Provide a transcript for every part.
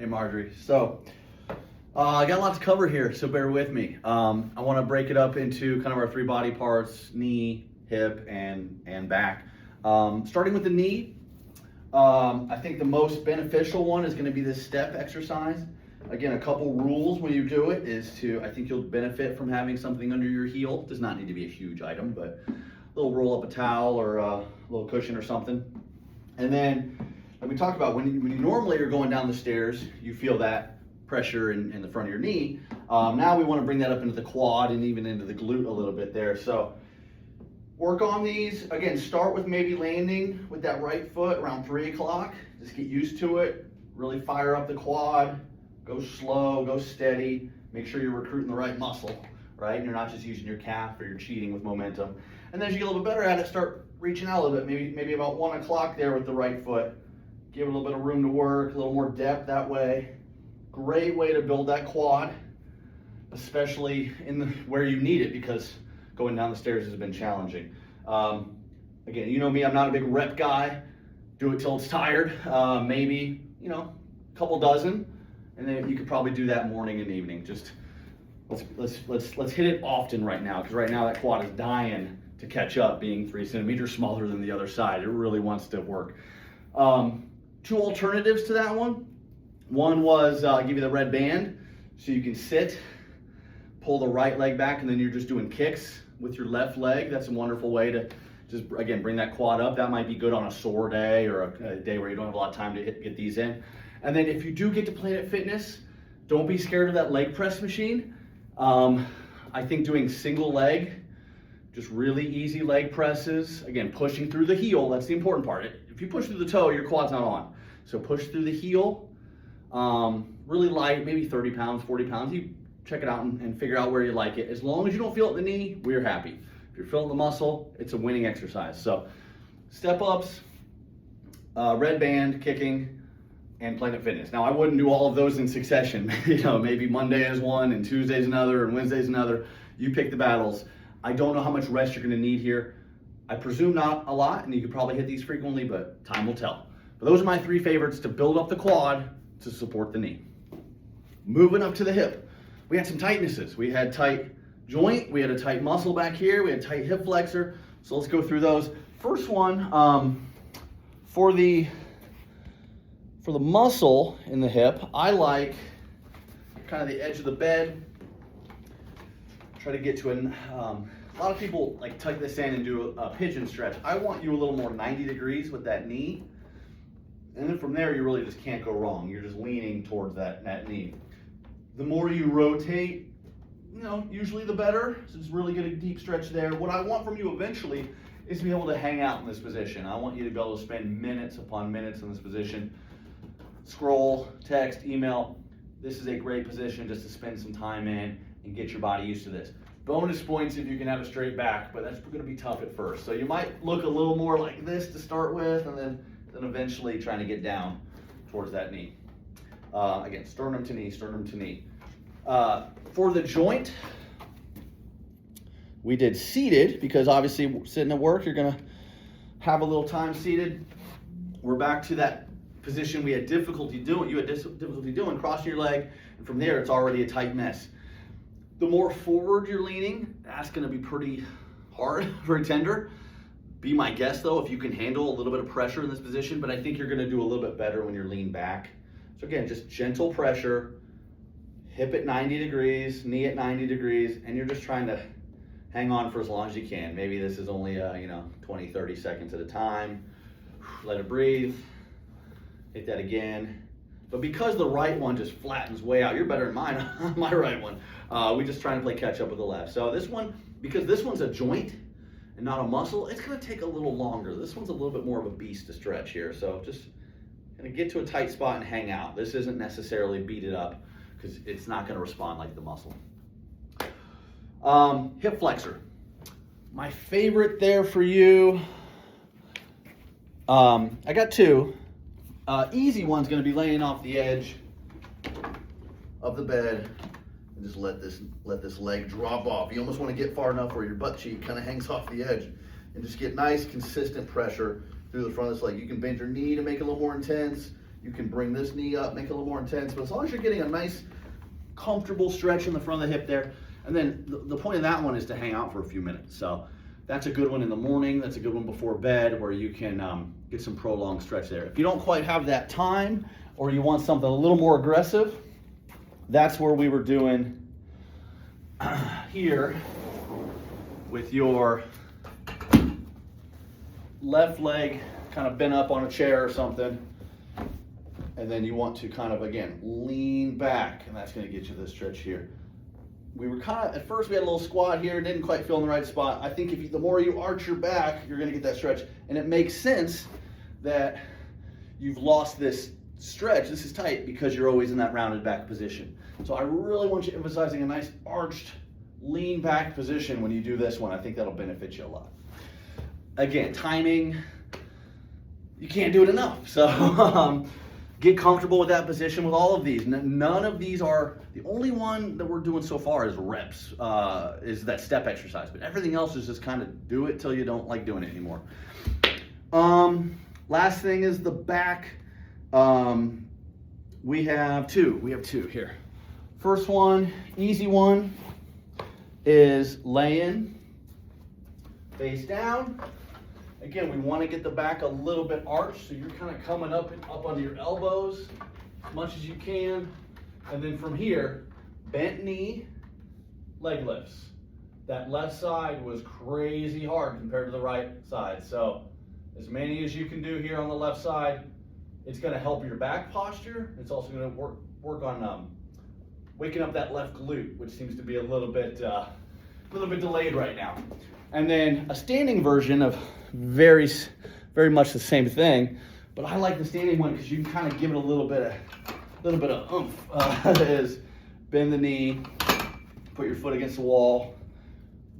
Hey, Marjorie. I got a lot to cover here, so bear with me. I want to break it up into kind of our three body parts: knee, hip, and back. Starting with the knee, I think the most beneficial one is going to be this step exercise. Again, a couple rules when you do it is I think you'll benefit from having something under your heel. Does not need to be a huge item, but a little roll up a towel or a little cushion or something. And then we talk about when you normally are going down the stairs, you feel that pressure in the front of your knee. Now we want to bring that up into the quad and even into the glute a little bit there. So work on these. Again, start with maybe landing with that right foot around 3 o'clock. Just get used to it. Really fire up the quad. Go slow, go steady. Make sure you're recruiting the right muscle, right? And you're not just using your calf or you're cheating with momentum. And then as you get a little bit better at it, start reaching out a little bit. Maybe about 1 o'clock there with the right foot. Give it a little bit of room to work, a little more depth that way. Great way to build that quad, especially where you need it, because going down the stairs has been challenging. Again, you know me, I'm not a big rep guy. Do it till it's tired. Maybe, a couple dozen, and then you could probably do that morning and evening. Just let's hit it often right now, because right now that quad is dying to catch up, being 3 centimeters smaller than the other side. It really wants to work. 2 alternatives to that one. One was I'll give you the red band, so you can sit, pull the right leg back, and then you're just doing kicks with your left leg. That's a wonderful way to just, again, bring that quad up. That might be good on a sore day or a day where you don't have a lot of time to get these in. And then if you do get to Planet Fitness, don't be scared of that leg press machine. I think doing single leg, just really easy leg presses, again, pushing through the heel, that's the important part. If you push through the toe, your quad's not on. So push through the heel, really light, maybe 30 pounds, 40 pounds. You check it out and figure out where you like it. As long as you don't feel it in the knee, we're happy. If you're feeling the muscle, it's a winning exercise. So step ups, red band, kicking, and Planet Fitness. Now I wouldn't do all of those in succession. Maybe Monday is one and Tuesday's another and Wednesday's another. You pick the battles. I don't know how much rest you're gonna need here. I presume not a lot, and you could probably hit these frequently, but time will tell. But those are my 3 favorites to build up the quad to support the knee. Moving up to the hip, we had some tightnesses. We had tight joint, we had a tight muscle back here, we had tight hip flexor. So let's go through those. First one, for the muscle in the hip, I like kind of the edge of the bed. Try to get to a lot of people like tuck this in and do a pigeon stretch. I want you a little more 90 degrees with that knee. And then from there, you really just can't go wrong. You're just leaning towards that knee. The more you rotate, usually the better. So just really get a deep stretch there. What I want from you eventually is to be able to hang out in this position. I want you to be able to spend minutes upon minutes in this position. Scroll, text, email. This is a great position just to spend some time in and get your body used to this. Bonus points if you can have a straight back, but that's going to be tough at first. So you might look a little more like this to start with, and then eventually trying to get down towards that knee. Again, sternum to knee, sternum to knee. For the joint, we did seated, because obviously sitting at work, you're going to have a little time seated. We're back to that position we had difficulty doing. You had difficulty doing, crossing your leg, and from there it's already a tight mess. The more forward you're leaning, that's going to be pretty hard, very tender. Be my guest though, if you can handle a little bit of pressure in this position, but I think you're going to do a little bit better when you're leaned back. So again, just gentle pressure, hip at 90 degrees, knee at 90 degrees, and you're just trying to hang on for as long as you can. Maybe this is only 20, 30 seconds at a time. Let it breathe. Hit that again. But because the right one just flattens way out, you're better than mine on my right one. We just trying to play catch up with the left. So this one, because this one's a joint and not a muscle, it's gonna take a little longer. This one's a little bit more of a beast to stretch here. So just gonna get to a tight spot and hang out. This isn't necessarily beat it up, because it's not gonna respond like the muscle. Hip flexor. My favorite there for you, I got 2. Easy one's going to be laying off the edge of the bed and just let this leg drop off. You almost want to get far enough where your butt cheek kind of hangs off the edge, and just get nice consistent pressure through the front of this leg. You can bend your knee to make it a little more intense. You can bring this knee up, make it a little more intense, but as long as you're getting a nice, comfortable stretch in the front of the hip there, and then the point of that one is to hang out for a few minutes. So that's a good one in the morning. That's a good one before bed where you can get some prolonged stretch there. If you don't quite have that time or you want something a little more aggressive, that's where we were doing here with your left leg kind of bent up on a chair or something. And then you want to kind of, again, lean back, and that's going to get you this stretch here. We were kind of, at first we had a little squat here, didn't quite feel in the right spot. I think the more you arch your back, you're going to get that stretch. And it makes sense that you've lost this stretch. This is tight because you're always in that rounded back position. So I really want you emphasizing a nice arched, lean back position when you do this one. I think that'll benefit you a lot. Again, timing, you can't do it enough. So get comfortable with that position with all of these. None of these are, the only one that we're doing so far is reps, is that step exercise. But everything else is just kind of do it till you don't like doing it anymore. Last thing is the back. We have two here. First one, easy one, is laying face down. Again, we want to get the back a little bit arched, so you're kind of coming up onto your elbows as much as you can. And then from here, bent knee, leg lifts. That left side was crazy hard compared to the right side. So as many as you can do here on the left side, it's going to help your back posture. It's also going to work on waking up that left glute, which seems to be a little bit delayed right now. And then a standing version of very much the same thing, but I like the standing one because you can kind of give it a little bit of oomph. Is bend the knee, put your foot against the wall,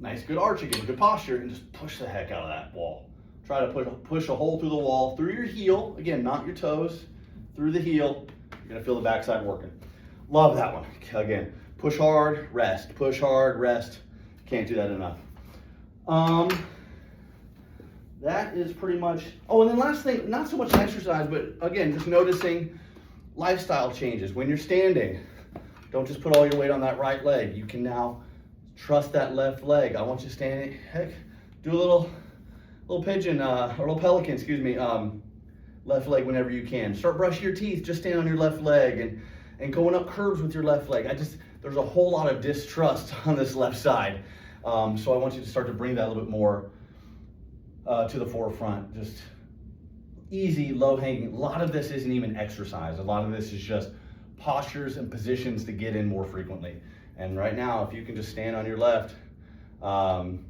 nice good arch again, good posture, and just push the heck out of that wall. Try to push a hole through the wall, through your heel, again, not your toes, through the heel. You're gonna feel the backside working. Love that one. Again, push hard, rest, push hard, rest. Can't do that enough. That is pretty much, oh, and then last thing, not so much exercise, but again, just noticing lifestyle changes. When you're standing, don't just put all your weight on that right leg. You can now trust that left leg. I want you standing, heck, do a little pigeon, or little pelican, excuse me, left leg whenever you can. Start brushing your teeth, just stand on your left leg, and going up curves with your left leg. There's a whole lot of distrust on this left side. So I want you to start to bring that a little bit more to the forefront. Just easy, low hanging. A lot of this isn't even exercise. A lot of this is just postures and positions to get in more frequently. And right now, if you can just stand on your left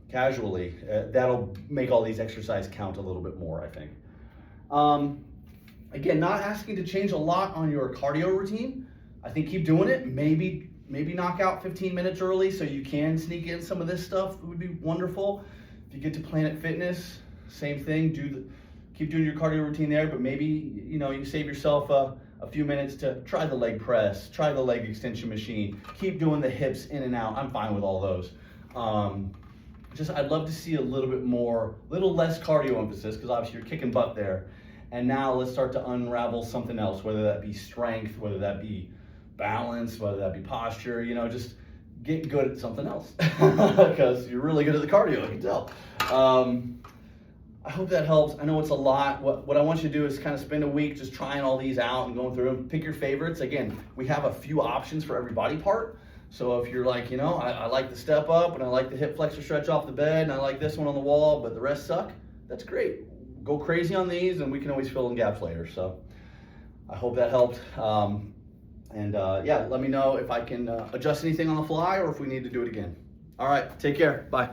casually, that'll make all these exercises count a little bit more, I think. Again, not asking to change a lot on your cardio routine. I think keep doing it. Maybe knock out 15 minutes early so you can sneak in some of this stuff. It would be wonderful. If you get to Planet Fitness, same thing. Keep doing your cardio routine there, but maybe you save yourself a few minutes to try the leg press, try the leg extension machine, keep doing the hips in and out. I'm fine with all those. I'd love to see a little less cardio emphasis, because obviously you're kicking butt there. And now let's start to unravel something else, whether that be strength, whether that be balance, whether that be posture, just get good at something else because you're really good at the cardio, I can tell. I hope that helps. I know it's a lot. What I want you to do is kind of spend a week just trying all these out and going through them. Pick your favorites. Again, we have a few options for every body part. So if you're like, I like the step up and I like the hip flexor stretch off the bed and I like this one on the wall, but the rest suck, that's great. Go crazy on these and we can always fill in gaps later. So I hope that helped. Yeah, let me know if I can adjust anything on the fly or if we need to do it again. All right, take care. Bye.